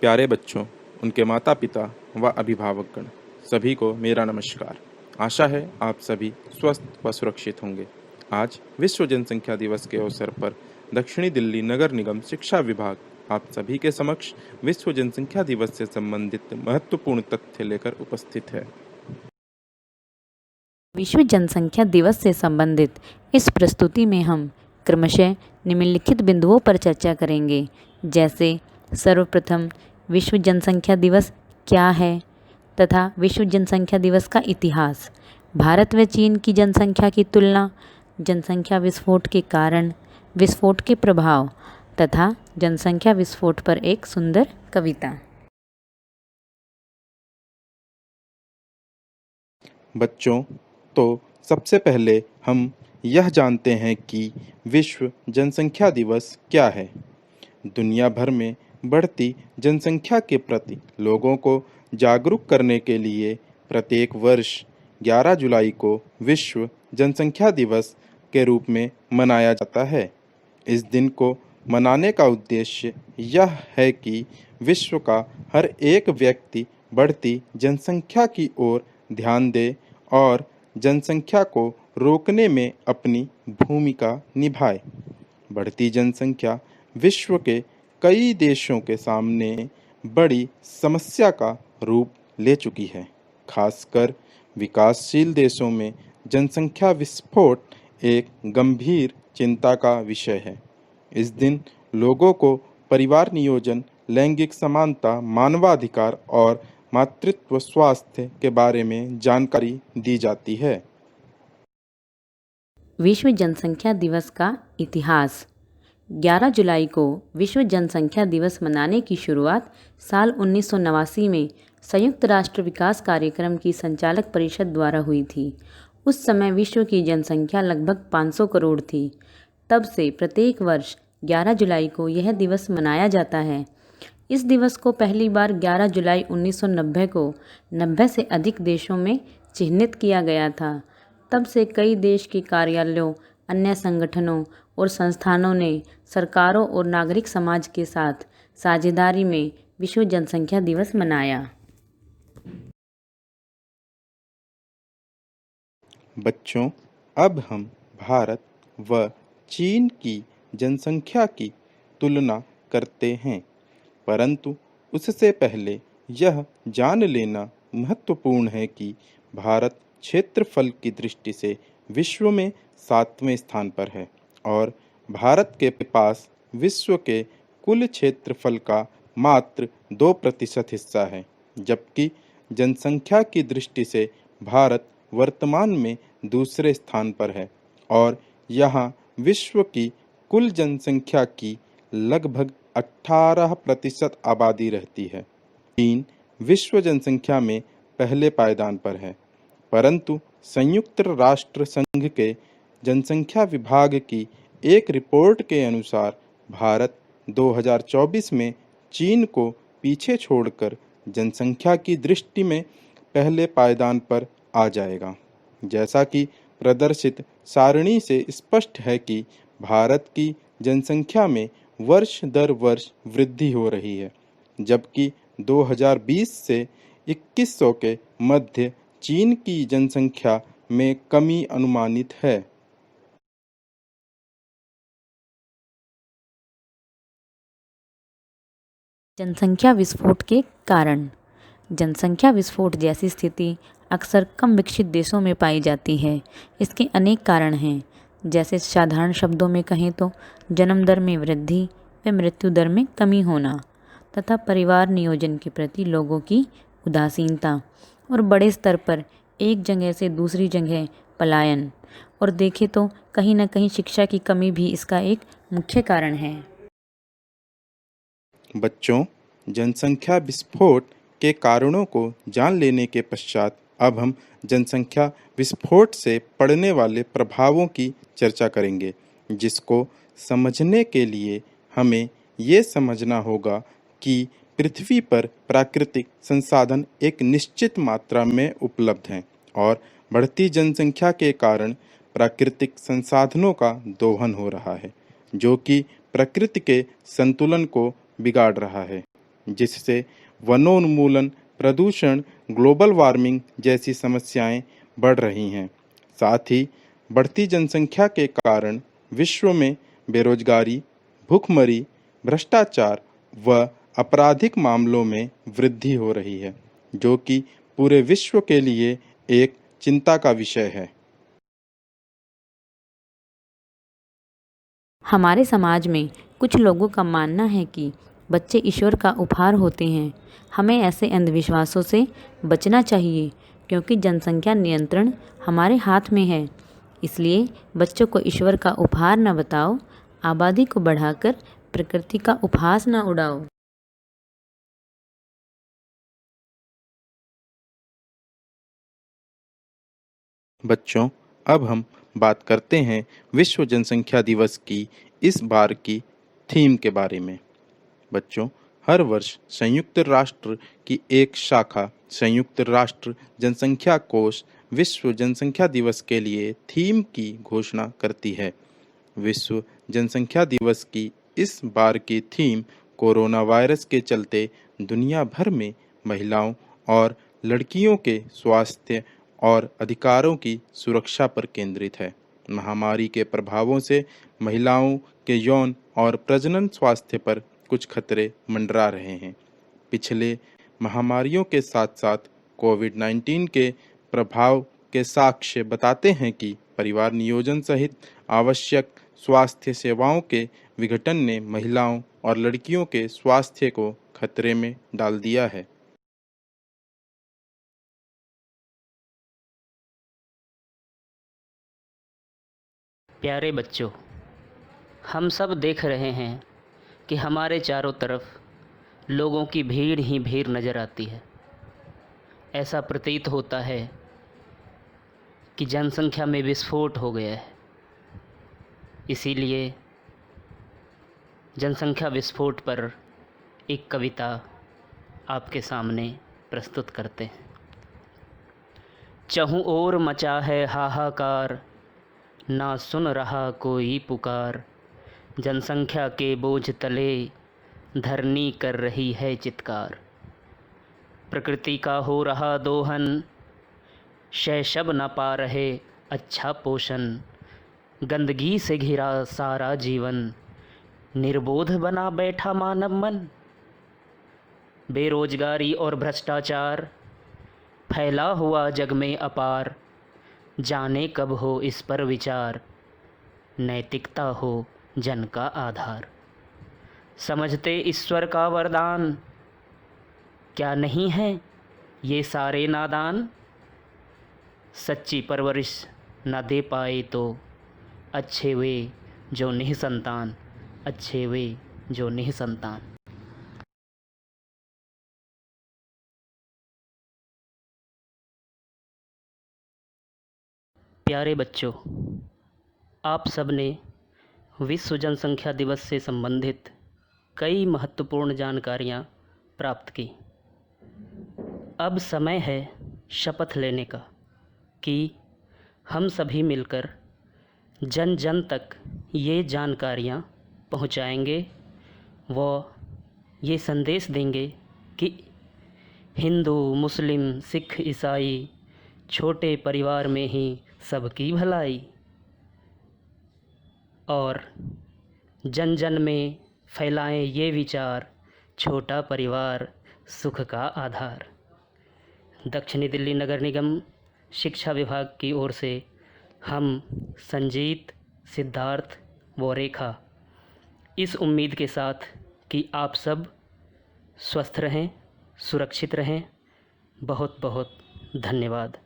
प्यारे बच्चों, उनके माता पिता व अभिभावकगण, सभी को मेरा नमस्कार। आशा है आप सभी स्वस्थ व सुरक्षित होंगे। आज विश्व जनसंख्या दिवस के अवसर पर दक्षिणी दिल्ली नगर निगम शिक्षा विभाग आप सभी के समक्ष विश्व जनसंख्या दिवस से संबंधित महत्वपूर्ण तथ्य लेकर उपस्थित है। विश्व जनसंख्या दिवस से संबंधित इस प्रस्तुति में हम क्रमशः निम्नलिखित बिंदुओं पर चर्चा करेंगे, जैसे सर्वप्रथम विश्व जनसंख्या दिवस क्या है तथा विश्व जनसंख्या दिवस का इतिहास, भारत व चीन की जनसंख्या की तुलना, जनसंख्या विस्फोट के कारण, विस्फोट के प्रभाव तथा जनसंख्या विस्फोट पर एक सुंदर कविता। बच्चों, तो सबसे पहले हम यह जानते हैं कि विश्व जनसंख्या दिवस क्या है। दुनिया भर में बढ़ती जनसंख्या के प्रति लोगों को जागरूक करने के लिए प्रत्येक वर्ष 11 जुलाई को विश्व जनसंख्या दिवस के रूप में मनाया जाता है। इस दिन को मनाने का उद्देश्य यह है कि विश्व का हर एक व्यक्ति बढ़ती जनसंख्या की ओर ध्यान दे और जनसंख्या को रोकने में अपनी भूमिका निभाए। बढ़ती जनसंख्या विश्व के कई देशों के सामने बड़ी समस्या का रूप ले चुकी है। खासकर विकासशील देशों में जनसंख्या विस्फोट एक गंभीर चिंता का विषय है। इस दिन लोगों को परिवार नियोजन, लैंगिक समानता, मानवाधिकार और मातृत्व स्वास्थ्य के बारे में जानकारी दी जाती है। विश्व जनसंख्या दिवस का इतिहास। 11 जुलाई को विश्व जनसंख्या दिवस मनाने की शुरुआत साल 1989 में संयुक्त राष्ट्र विकास कार्यक्रम की संचालक परिषद द्वारा हुई थी। उस समय विश्व की जनसंख्या लगभग 500 करोड़ थी। तब से प्रत्येक वर्ष 11 जुलाई को यह दिवस मनाया जाता है। इस दिवस को पहली बार 11 जुलाई 1990 को 90 से अधिक देशों में चिह्नित किया गया था। तब से कई देश के कार्यालयों, अन्य संगठनों और संस्थानों ने सरकारों और नागरिक समाज के साथ साझेदारी में विश्व जनसंख्या दिवस मनाया। बच्चों, अब हम भारत व चीन की जनसंख्या की तुलना करते हैं, परंतु उससे पहले यह जान लेना महत्वपूर्ण है कि भारत क्षेत्रफल की दृष्टि से विश्व में 7वें स्थान पर है और भारत के पास विश्व के कुल क्षेत्रफल का मात्र 2% हिस्सा है, जबकि जनसंख्या की दृष्टि से भारत वर्तमान में दूसरे स्थान पर है और यहाँ विश्व की कुल जनसंख्या की लगभग 18% आबादी रहती है। चीन विश्व जनसंख्या में पहले पायदान पर है, परंतु संयुक्त राष्ट्र संघ के जनसंख्या विभाग की एक रिपोर्ट के अनुसार भारत 2024 में चीन को पीछे छोड़कर जनसंख्या की दृष्टि में पहले पायदान पर आ जाएगा। जैसा कि प्रदर्शित सारणी से स्पष्ट है कि भारत की जनसंख्या में वर्ष दर वर्ष वृद्धि हो रही है, जबकि 2020 से 2100 के मध्य चीन की जनसंख्या में कमी अनुमानित है। जनसंख्या विस्फोट के कारण। जनसंख्या विस्फोट जैसी स्थिति अक्सर कम विकसित देशों में पाई जाती है। इसके अनेक कारण हैं, जैसे साधारण शब्दों में कहें तो जन्म दर में वृद्धि व मृत्यु दर में कमी होना तथा परिवार नियोजन के प्रति लोगों की उदासीनता और बड़े स्तर पर एक जगह से दूसरी जगह पलायन, और देखें तो कहीं न कहीं शिक्षा की कमी भी इसका एक मुख्य कारण है। बच्चों, जनसंख्या विस्फोट के कारणों को जान लेने के पश्चात अब हम जनसंख्या विस्फोट से पड़ने वाले प्रभावों की चर्चा करेंगे, जिसको समझने के लिए हमें ये समझना होगा कि पृथ्वी पर प्राकृतिक संसाधन एक निश्चित मात्रा में उपलब्ध हैं और बढ़ती जनसंख्या के कारण प्राकृतिक संसाधनों का दोहन हो रहा है, जो कि प्रकृति के संतुलन को बिगाड़ रहा है। जिससे वनोन्मूलन, प्रदूषण, ग्लोबल वार्मिंग जैसी समस्याएं बढ़ रही हैं। साथ ही बढ़ती जनसंख्या के कारण विश्व में बेरोजगारी, भूखमरी, भ्रष्टाचार व आपराधिक मामलों में वृद्धि हो रही है, जो कि पूरे विश्व के लिए एक चिंता का विषय है। हमारे समाज में कुछ लोगों का मानना है कि बच्चे ईश्वर का उपहार होते हैं। हमें ऐसे अंधविश्वासों से बचना चाहिए, क्योंकि जनसंख्या नियंत्रण हमारे हाथ में है। इसलिए बच्चों को ईश्वर का उपहार न बताओ, आबादी को बढ़ाकर प्रकृति का उपहास न उड़ाओ। बच्चों, अब हम बात करते हैं विश्व जनसंख्या दिवस की इस बार की थीम के बारे में। बच्चों, हर वर्ष संयुक्त राष्ट्र की एक शाखा संयुक्त राष्ट्र जनसंख्या कोष विश्व जनसंख्या दिवस के लिए थीम की घोषणा करती है। विश्व जनसंख्या दिवस की इस बार की थीम कोरोना वायरस के चलते दुनिया भर में महिलाओं और लड़कियों के स्वास्थ्य और अधिकारों की सुरक्षा पर केंद्रित है। महामारी के प्रभावों से महिलाओं के यौन और प्रजनन स्वास्थ्य पर कुछ खतरे मंडरा रहे हैं। पिछले महामारियों के साथ साथ कोविड-19 के प्रभाव के साक्ष्य बताते हैं कि परिवार नियोजन सहित आवश्यक स्वास्थ्य सेवाओं के विघटन ने महिलाओं और लड़कियों के स्वास्थ्य को खतरे में डाल दिया है। प्यारे बच्चों, हम सब देख रहे हैं कि हमारे चारों तरफ लोगों की भीड़ ही भीड़ नज़र आती है। ऐसा प्रतीत होता है कि जनसंख्या में विस्फोट हो गया है। इसीलिए जनसंख्या विस्फोट पर एक कविता आपके सामने प्रस्तुत करते हैं। चहुं ओर मचा है हाहाकार, ना सुन रहा कोई पुकार। जनसंख्या के बोझ तले धरनी कर रही है चित्कार। प्रकृति का हो रहा दोहन, शैशव न पा रहे अच्छा पोषण। गंदगी से घिरा सारा जीवन, निर्बोध बना बैठा मानव मन। बेरोजगारी और भ्रष्टाचार फैला हुआ जग में अपार। जाने कब हो इस पर विचार, नैतिकता हो जन का आधार। समझते ईश्वर का वरदान, क्या नहीं है ये सारे नादान। सच्ची परवरिश न दे पाए तो अच्छे वे जो निःसंतान, अच्छे वे जो निःसंतान। प्यारे बच्चों, आप सब ने विश्व जनसंख्या दिवस से संबंधित कई महत्वपूर्ण जानकारियाँ प्राप्त की। अब समय है शपथ लेने का कि हम सभी मिलकर जन जन तक ये जानकारियाँ पहुँचाएंगे व ये संदेश देंगे कि हिंदू, मुस्लिम, सिख, ईसाई छोटे परिवार में ही सबकी भलाई, और जन जन में फैलाएं ये विचार, छोटा परिवार सुख का आधार। दक्षिणी दिल्ली नगर निगम शिक्षा विभाग की ओर से हम संजीत, सिद्धार्थ व रेखा इस उम्मीद के साथ कि आप सब स्वस्थ रहें, सुरक्षित रहें। बहुत बहुत धन्यवाद।